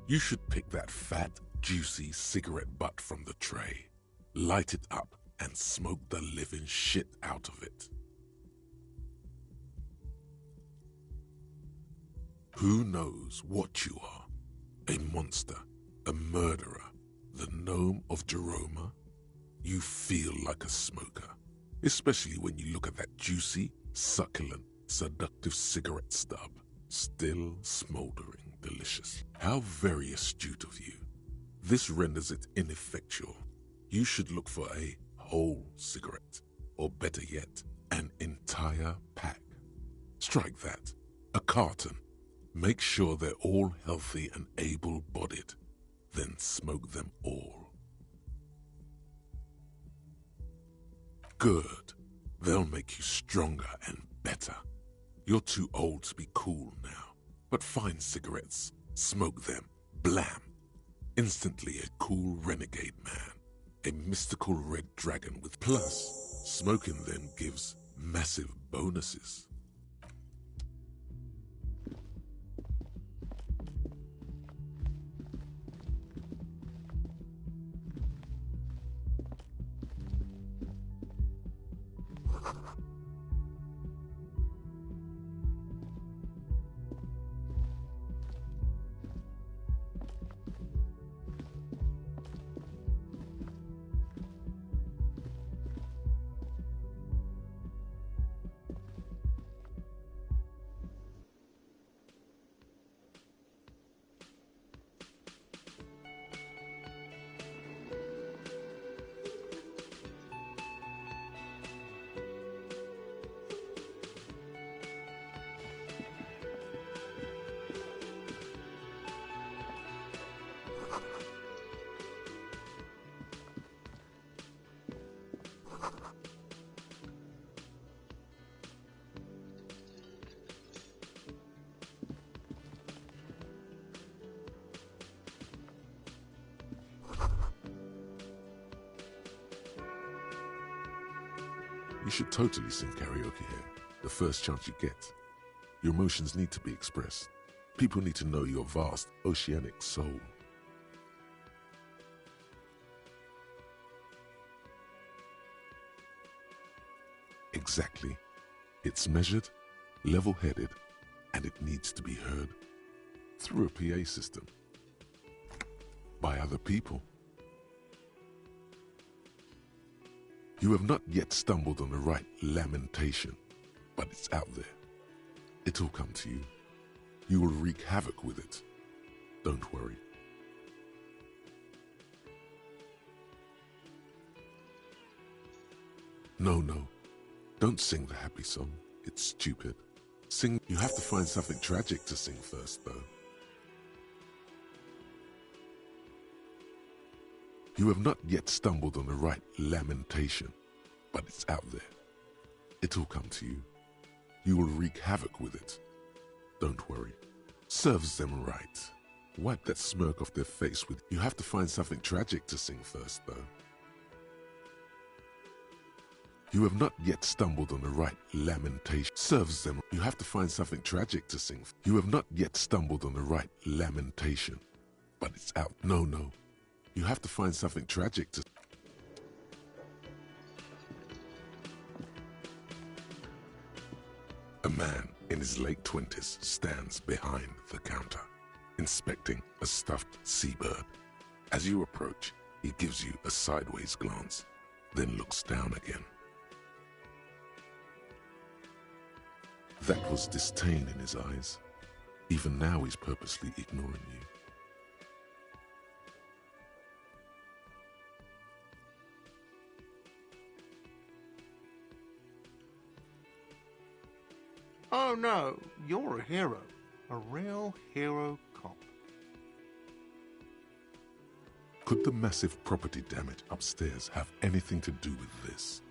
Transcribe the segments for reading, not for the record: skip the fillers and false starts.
You should pick that fat, juicy cigarette butt from the tray, light it up, and smoke the living shit out of it. Who knows what you are? A monster, a murderer, the gnome of Jeroma? You feel like a smoker, especially when you look at that juicy, succulent, seductive cigarette stub, still smoldering delicious. How very astute of you. This renders it ineffectual. You should look for a whole cigarette, or better yet, an entire pack. Strike that, a carton. Make sure they're all healthy and able-bodied, then smoke them all. Good. They'll make you stronger and better. You're too old to be cool now, but find cigarettes, smoke them, blam. Instantly a cool renegade man, a mystical red dragon with plus, smoking them gives massive bonuses. You should totally sing karaoke here, the first chance you get. Your emotions need to be expressed. People need to know your vast, oceanic soul. Exactly. It's measured, level-headed, and it needs to be heard through a PA system by other people. You have not yet stumbled on the right lamentation, but it's out there. It'll come to you. You will wreak havoc with it. Don't worry. No. Don't sing the happy song. It's stupid. Sing. You have to find something tragic to sing first, though. You have not yet stumbled on the right lamentation, but it's out there. It'll come to you. You will wreak havoc with it. Don't worry. Serves them right. Wipe that smirk off their face with... You have to find something tragic to sing first, though. You have not yet stumbled on the right lamentation. Serves them. You have to find something tragic to sing. You have not yet stumbled on the right lamentation, but it's out. No. You have to find something tragic to... A man in his late 20s stands behind the counter, inspecting a stuffed seabird. As you approach, he gives you a sideways glance, then looks down again. That was disdain in his eyes. Even now he's purposely ignoring you. Oh no, you're a hero. A real hero cop. Could the massive property damage upstairs have anything to do with this?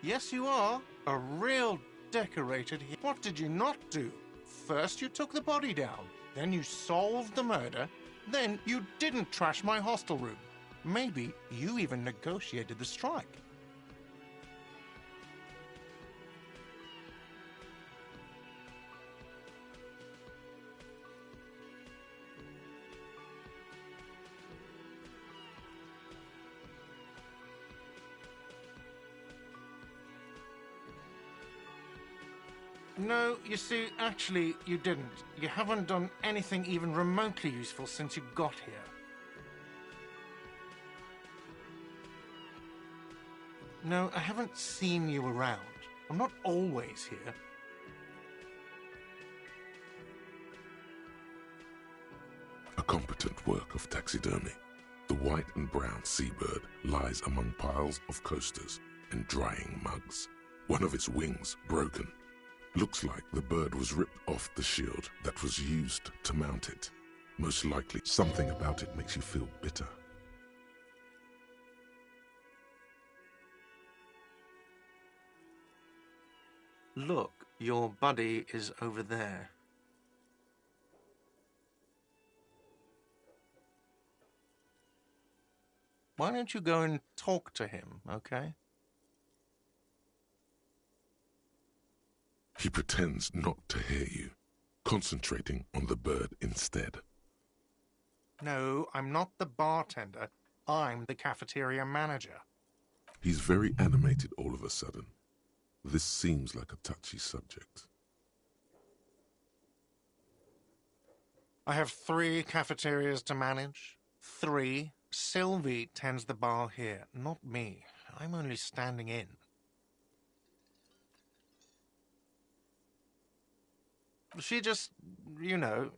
Yes, you are. A real decorated hero. What did you not do? First you took the body down, then you solved the murder, then you didn't trash my hostel room. Maybe you even negotiated the strike. No, you see, actually, you didn't. You haven't done anything even remotely useful since you got here. No, I haven't seen you around. I'm not always here. A competent work of taxidermy. The white and brown seabird lies among piles of coasters and drying mugs. One of its wings broken. Looks like the bird was ripped off the shield that was used to mount it. Most likely, something about it makes you feel bitter. Look, your buddy is over there. Why don't you go and talk to him, okay? He pretends not to hear you, concentrating on the bird instead. No, I'm not the bartender. I'm the cafeteria manager. He's very animated all of a sudden. This seems like a touchy subject. I have 3 cafeterias to manage. 3. Sylvie tends the bar here, not me. I'm only standing in. She just, you know...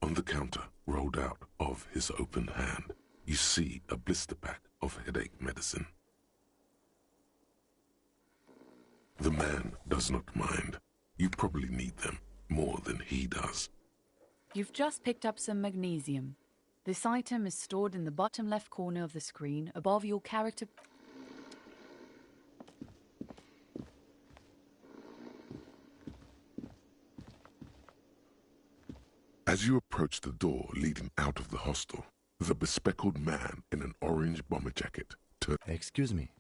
On the counter, rolled out of his open hand, you see a blister pack of headache medicine. The man does not mind. You probably need them more than he does. You've just picked up some magnesium. This item is stored in the bottom left corner of the screen above your character. As you approach the door leading out of the hostel, the bespectacled man in an orange bomber jacket turns. Excuse me.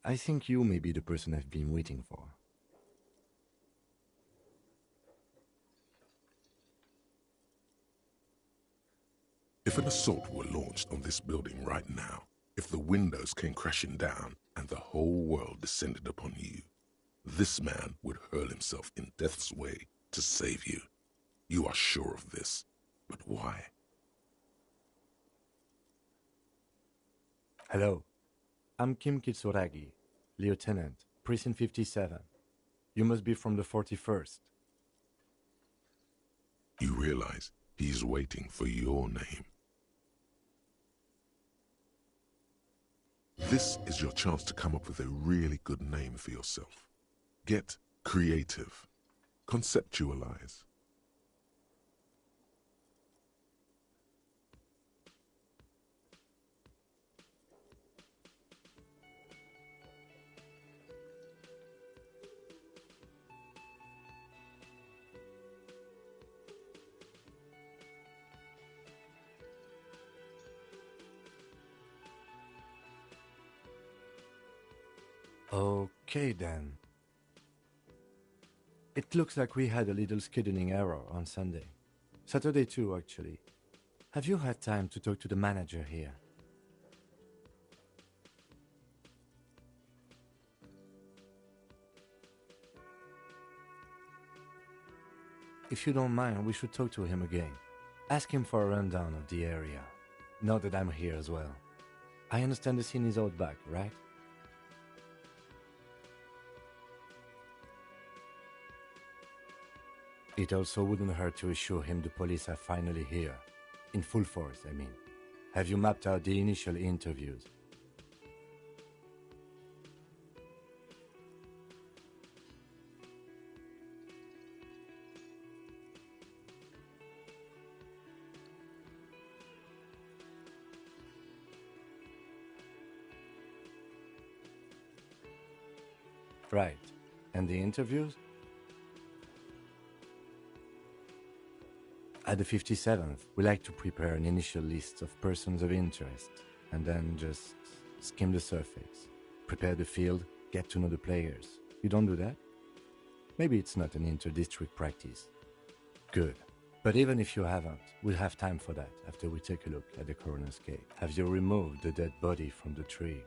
I think you may be the person I've been waiting for. If an assault were launched on this building right now, if the windows came crashing down and the whole world descended upon you, this man would hurl himself in death's way to save you. You are sure of this, but why? Hello. I'm Kim Kitsuragi, Lieutenant, Precinct 57. You must be from the 41st. You realize he's waiting for your name. This is your chance to come up with a really good name for yourself. Get creative. Conceptualize. Okay then. It looks like we had a little scheduling error on Sunday. Saturday too, actually. Have you had time to talk to the manager here? If you don't mind, we should talk to him again. Ask him for a rundown of the area. Now that I'm here as well. I understand the scene is out back, right? It also wouldn't hurt to assure him the police are finally here. In full force, I mean. Have you mapped out the initial interviews? Right. And the interviews? At the 57th, we like to prepare an initial list of persons of interest, and then just skim the surface. Prepare the field, get to know the players. You don't do that? Maybe it's not an inter-district practice. Good. But even if you haven't, we'll have time for that after we take a look at the coroner's case. Have you removed the dead body from the tree?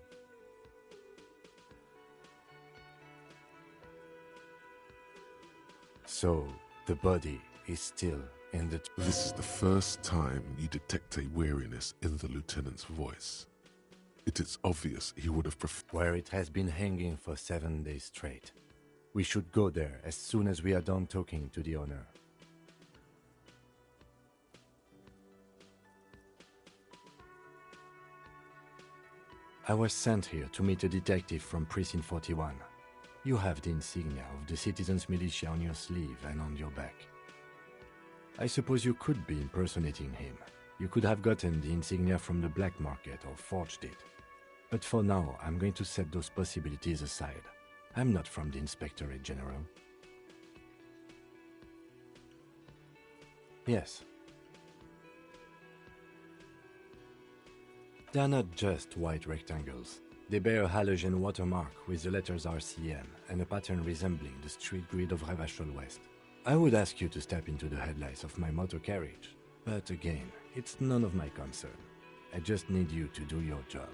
So, the body is still in the... This is the first time you detect a weariness in the lieutenant's voice. It is obvious he would have preferred... Where it has been hanging for 7 days straight. We should go there as soon as we are done talking to the owner. I was sent here to meet a detective from Precinct 41. You have the insignia of the Citizens Militia on your sleeve and on your back. I suppose you could be impersonating him. You could have gotten the insignia from the black market or forged it. But for now, I'm going to set those possibilities aside. I'm not from the Inspectorate General. Yes. They are not just white rectangles. They bear a halogen watermark with the letters RCM and a pattern resembling the street grid of Revachol West. I would ask you to step into the headlights of my motor carriage, but again, it's none of my concern. I just need you to do your job.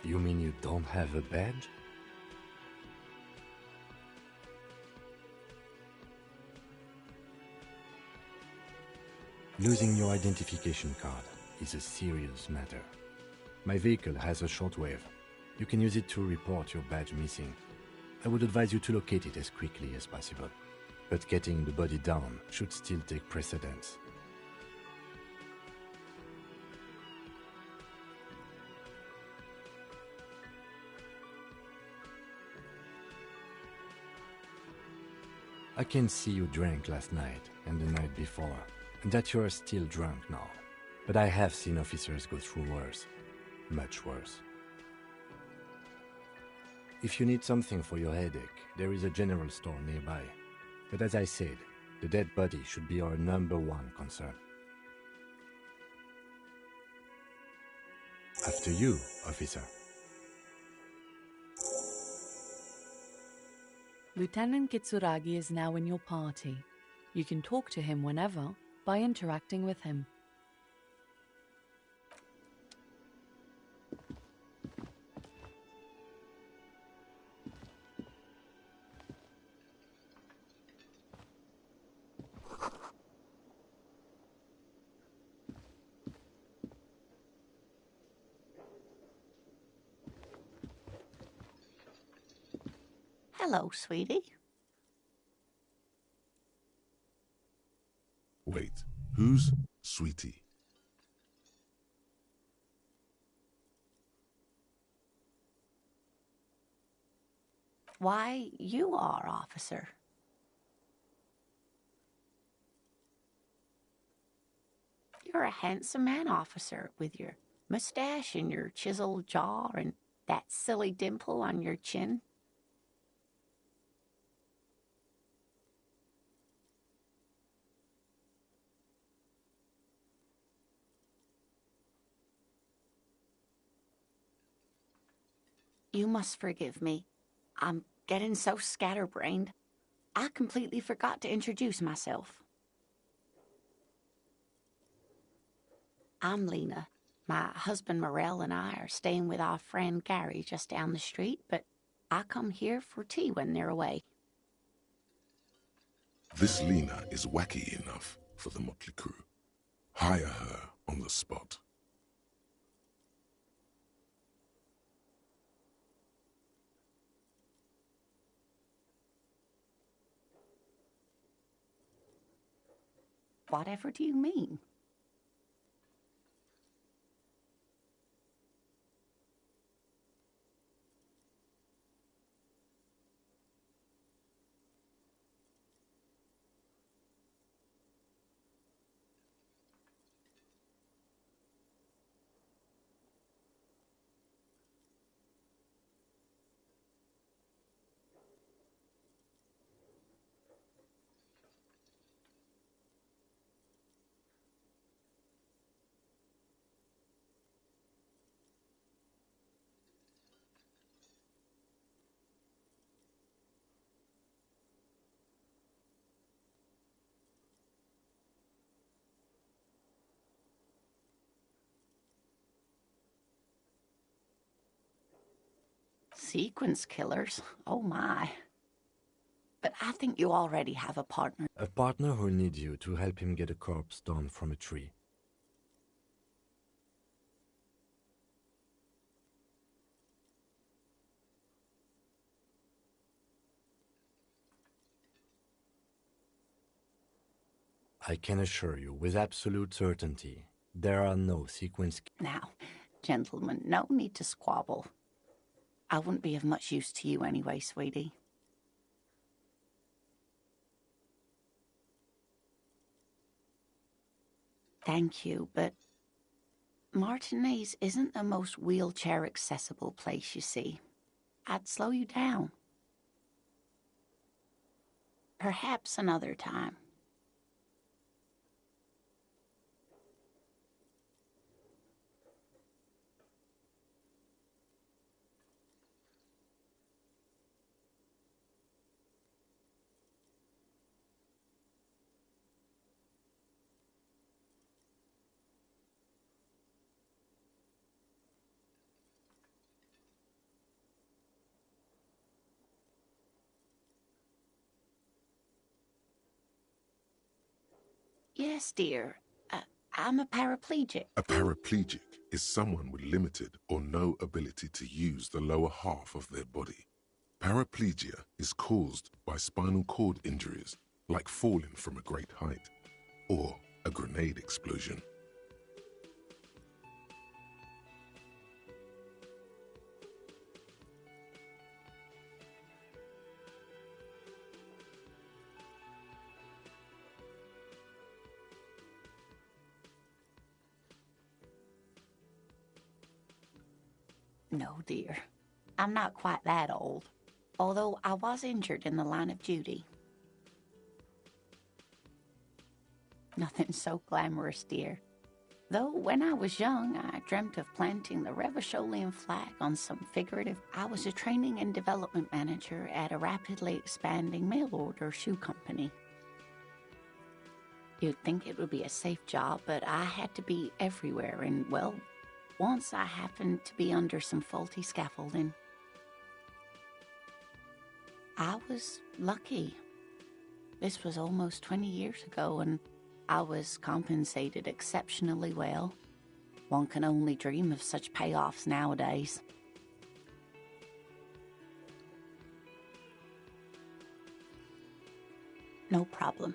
You mean you don't have a badge? Losing your identification card is a serious matter. My vehicle has a shortwave. You can use it to report your badge missing. I would advise you to locate it as quickly as possible. But getting the body down should still take precedence. I can see you drank last night and the night before, and that you are still drunk now. But I have seen officers go through worse. Much worse. If you need something for your headache, there is a general store nearby. But as I said, the dead body should be our #1 concern. After you, officer. Lieutenant Kitsuragi is now in your party. You can talk to him whenever by interacting with him. Hello, sweetie. Wait, who's Sweetie? Why, you are, officer. You're a handsome man, officer, with your mustache and your chiseled jaw and that silly dimple on your chin. You must forgive me. I'm getting so scatterbrained. I completely forgot to introduce myself. I'm Lena. My husband Morel and I are staying with our friend Gary just down the street, but I come here for tea when they're away. This Lena is wacky enough for the motley crew. Hire her on the spot. Whatever do you mean? Sequence killers? Oh my. But I think you already have a partner. A partner who needs you to help him get a corpse down from a tree. I can assure you with absolute certainty, there are no sequence... Now, gentlemen, no need to squabble. I wouldn't be of much use to you anyway, sweetie. Thank you, but Martinez isn't the most wheelchair-accessible place, you see. I'd slow you down. Perhaps another time. Yes, dear. I'm a paraplegic. A paraplegic is someone with limited or no ability to use the lower half of their body. Paraplegia is caused by spinal cord injuries, like falling from a great height, or a grenade explosion. No, dear. I'm not quite that old, although I was injured in the line of duty. Nothing so glamorous, dear. Though when I was young, I dreamt of planting the Revacholian flag on some figurative... I was a training and development manager at a rapidly expanding mail-order shoe company. You'd think it would be a safe job, but I had to be everywhere, and, well, once I happened to be under some faulty scaffolding. I was lucky. This was almost 20 years ago, and I was compensated exceptionally well. One can only dream of such payoffs nowadays. No problem.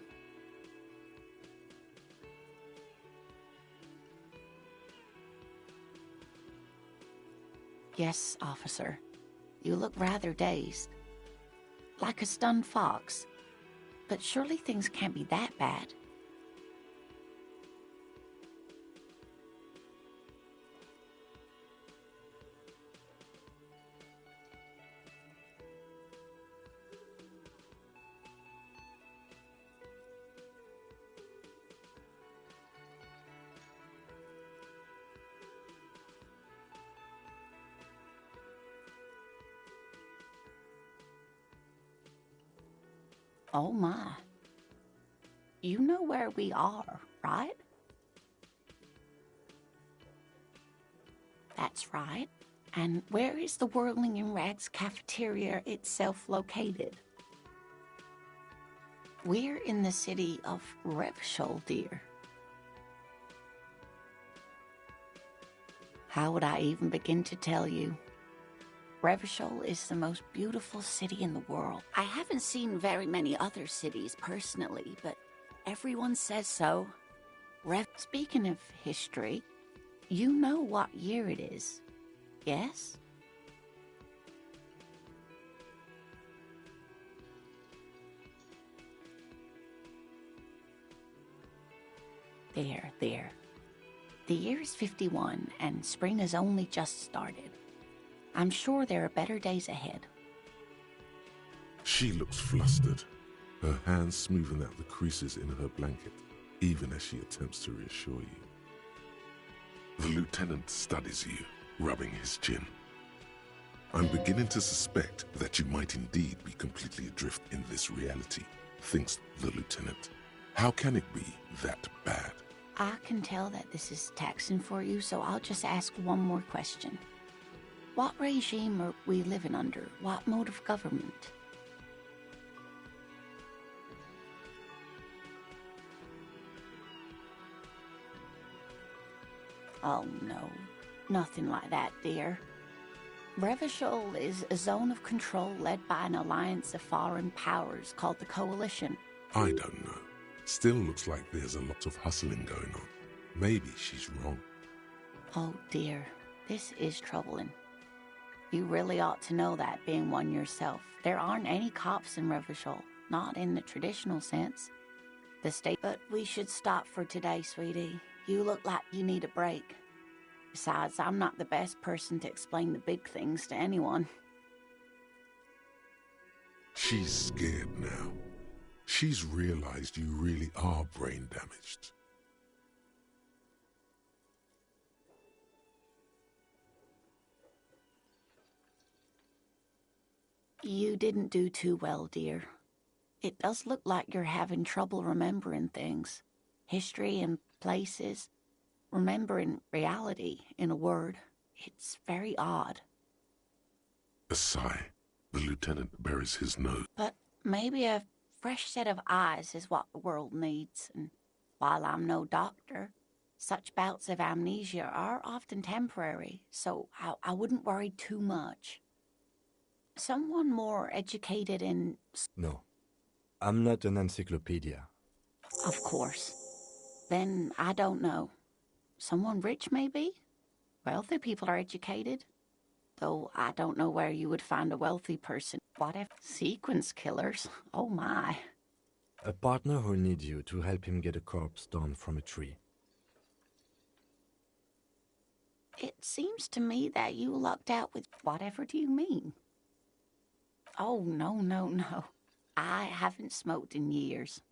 Yes, officer. You look rather dazed. Like a stunned fox. But surely things can't be that bad. Oh my. You know where we are, right? That's right. And where is the Whirling in Rags cafeteria itself located? We're in the city of Revachol, dear. How would I even begin to tell you? Revachol is the most beautiful city in the world. I haven't seen very many other cities personally, but everyone says so. Speaking of history, you know what year it is, yes? There. The year is 51, and spring has only just started. I'm sure there are better days ahead. She looks flustered, her hands smoothing out the creases in her blanket, even as she attempts to reassure you. The lieutenant studies you, rubbing his chin. I'm beginning to suspect that you might indeed be completely adrift in this reality, thinks the lieutenant. How can it be that bad? I can tell that this is taxing for you, so I'll just ask one more question. What regime are we living under? What mode of government? Oh no, nothing like that, dear. Revachol is a zone of control led by an alliance of foreign powers called the Coalition. I don't know. Still looks like there's a lot of hustling going on. Maybe she's wrong. Oh dear, this is troubling. You really ought to know that, being one yourself. There aren't any cops in Revachol, not in the traditional sense. The state... But we should stop for today, sweetie. You look like you need a break. Besides, I'm not the best person to explain the big things to anyone. She's scared now. She's realized you really are brain damaged. You didn't do too well, dear. It does look like you're having trouble remembering things. History and places. Remembering reality, in a word. It's very odd. A sigh. The lieutenant buries his nose. But maybe a fresh set of eyes is what the world needs. And while I'm no doctor, such bouts of amnesia are often temporary, so I wouldn't worry too much. Someone more educated in... No, I'm not an encyclopedia. Of course. Then I don't know. Someone rich, maybe? Wealthy people are educated. Though I don't know where you would find a wealthy person. What if sequence killers? Oh my. A partner who'll need you to help him get a corpse down from a tree. It seems to me that you lucked out with... Whatever do you mean? Oh, no. I haven't smoked in years.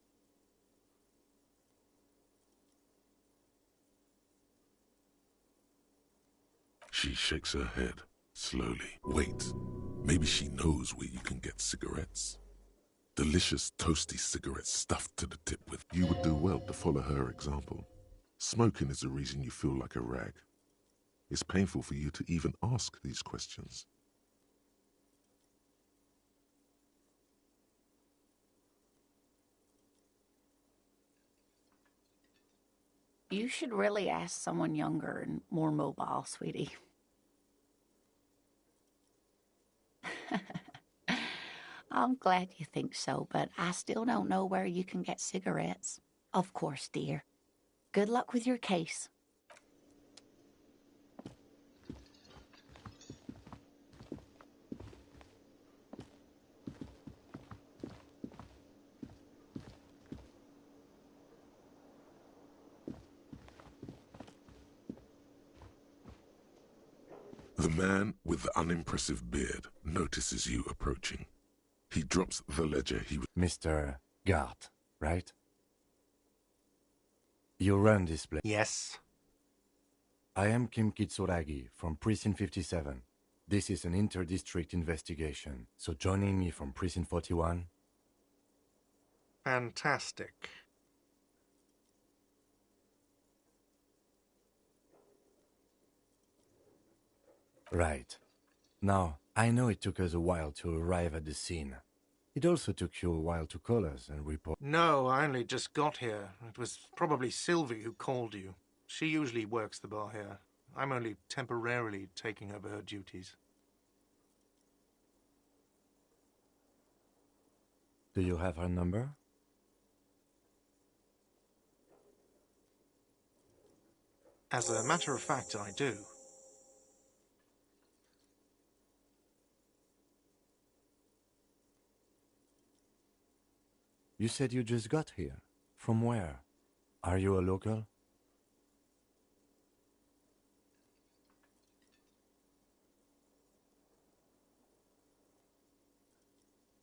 She shakes her head, slowly. Wait, maybe she knows where you can get cigarettes. Delicious, toasty cigarettes stuffed to the tip with... You would do well to follow her example. Smoking is the reason you feel like a rag. It's painful for you to even ask these questions. You should really ask someone younger and more mobile, sweetie. I'm glad you think so, but I still don't know where you can get cigarettes. Of course, dear. Good luck with your case. The man with the unimpressive beard notices you approaching. He drops the ledger he was... Mr. Gart, right? You run this place. Yes. I am Kim Kitsuragi from Precinct 57. This is an inter-district investigation, so joining me from Precinct 41... Fantastic. Right. Now, I know it took us a while to arrive at the scene. It also took you a while to call us and report. No, I only just got here. It was probably Sylvie who called you. She usually works the bar here. I'm only temporarily taking over her duties. Do you have her number? As a matter of fact, I do. You said you just got here. From where? Are you a local?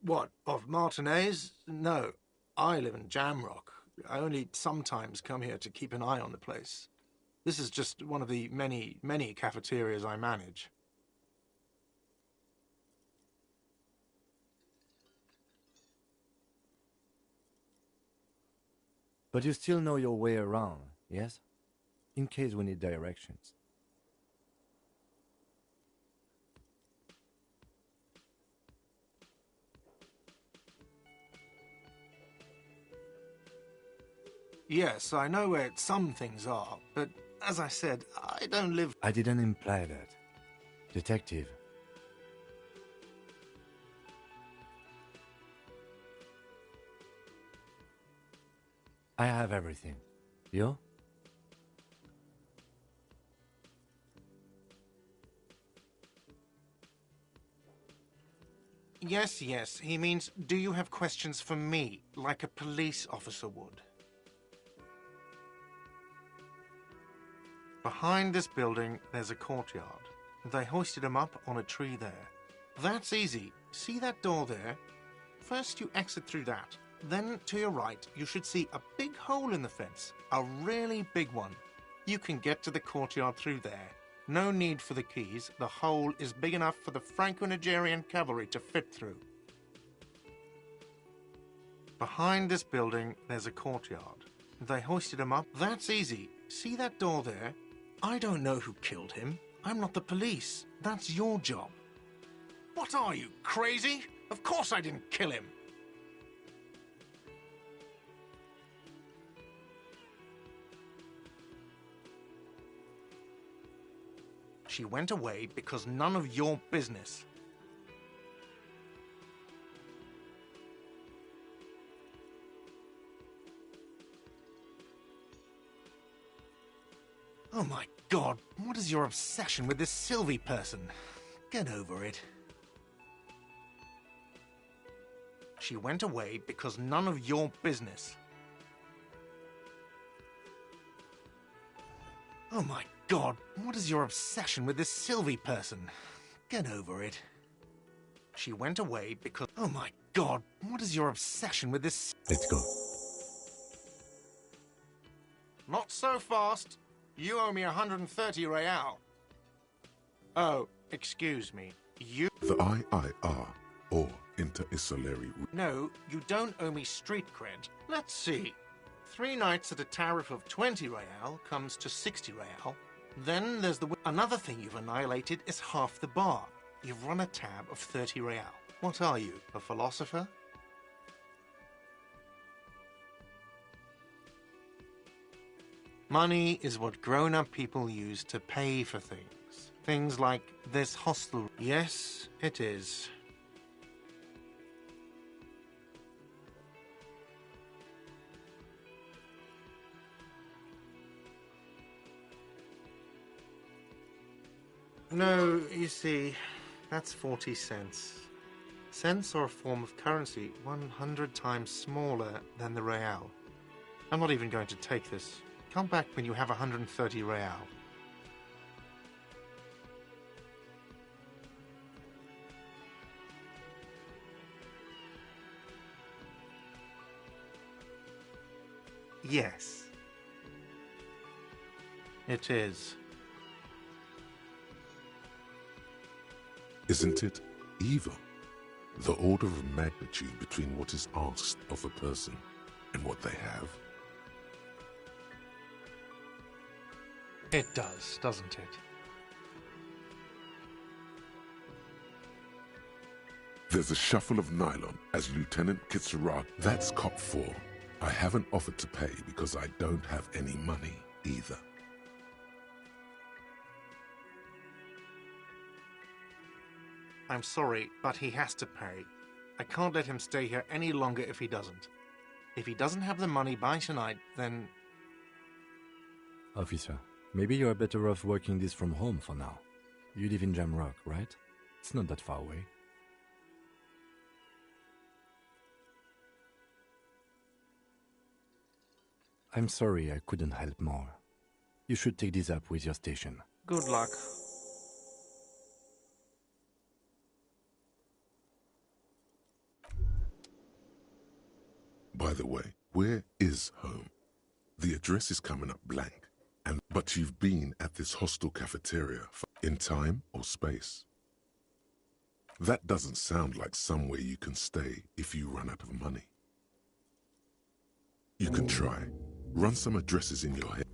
What, of Martinez? No, I live in Jamrock. I only sometimes come here to keep an eye on the place. This is just one of the many, many cafeterias I manage. But you still know your way around, yes? In case we need directions. Yes, I know where some things are, but as I said, I don't live... I didn't imply that. Detective. I have everything. You? Yes, he means, do you have questions for me, like a police officer would? Behind this building, there's a courtyard. They hoisted him up on a tree there. That's easy. See that door there? First you exit through that. Then, to your right, you should see a big hole in the fence. A really big one. You can get to the courtyard through there. No need for the keys. The hole is big enough for the Franco-Nigerian cavalry to fit through. Behind this building, there's a courtyard. They hoisted him up. That's easy. See that door there? I don't know who killed him. I'm not the police. That's your job. What are you, crazy? Of course I didn't kill him. She went away because none of your business. Oh my God, what is your obsession with this Sylvie person? Get over it. She went away because none of your business. Oh my God, what is your obsession with this Sylvie person? Get over it. She went away because... Oh my God, what is your obsession with this... Let's go. Not so fast. You owe me 130 real. Oh, excuse me. You... The IIR, or Inter-Isolary... No, you don't owe me street cred. Let's see. 3 nights at a tariff of 20 real comes to 60 real. Then there's the... Another thing you've annihilated is half the bar. You've run a tab of 30 real. What are you, a philosopher? Money is what grown-up people use to pay for things. Things like this hostel. Yes, it is. No, you see, that's 40 cents. Cents are a form of currency 100 times smaller than the real. I'm not even going to take this. Come back when you have 130 real. Yes. It is. Isn't it evil? The order of magnitude between what is asked of a person in what they have? It does, doesn't it? There's a shuffle of nylon as Lieutenant Kitsuragi. That's Cop 4. I haven't offered to pay because I don't have any money either. I'm sorry, but he has to pay. I can't let him stay here any longer if he doesn't. If he doesn't have the money by tonight, then... Officer, maybe you are better off working this from home for now. You live in Jamrock, right? It's not that far away. I'm sorry I couldn't help more. You should take this up with your station. Good luck. By the way, where is home? The address is coming up blank, but you've been at this hostel cafeteria in time or space. That doesn't sound like somewhere you can stay if you run out of money. You can try. Run some addresses in your head.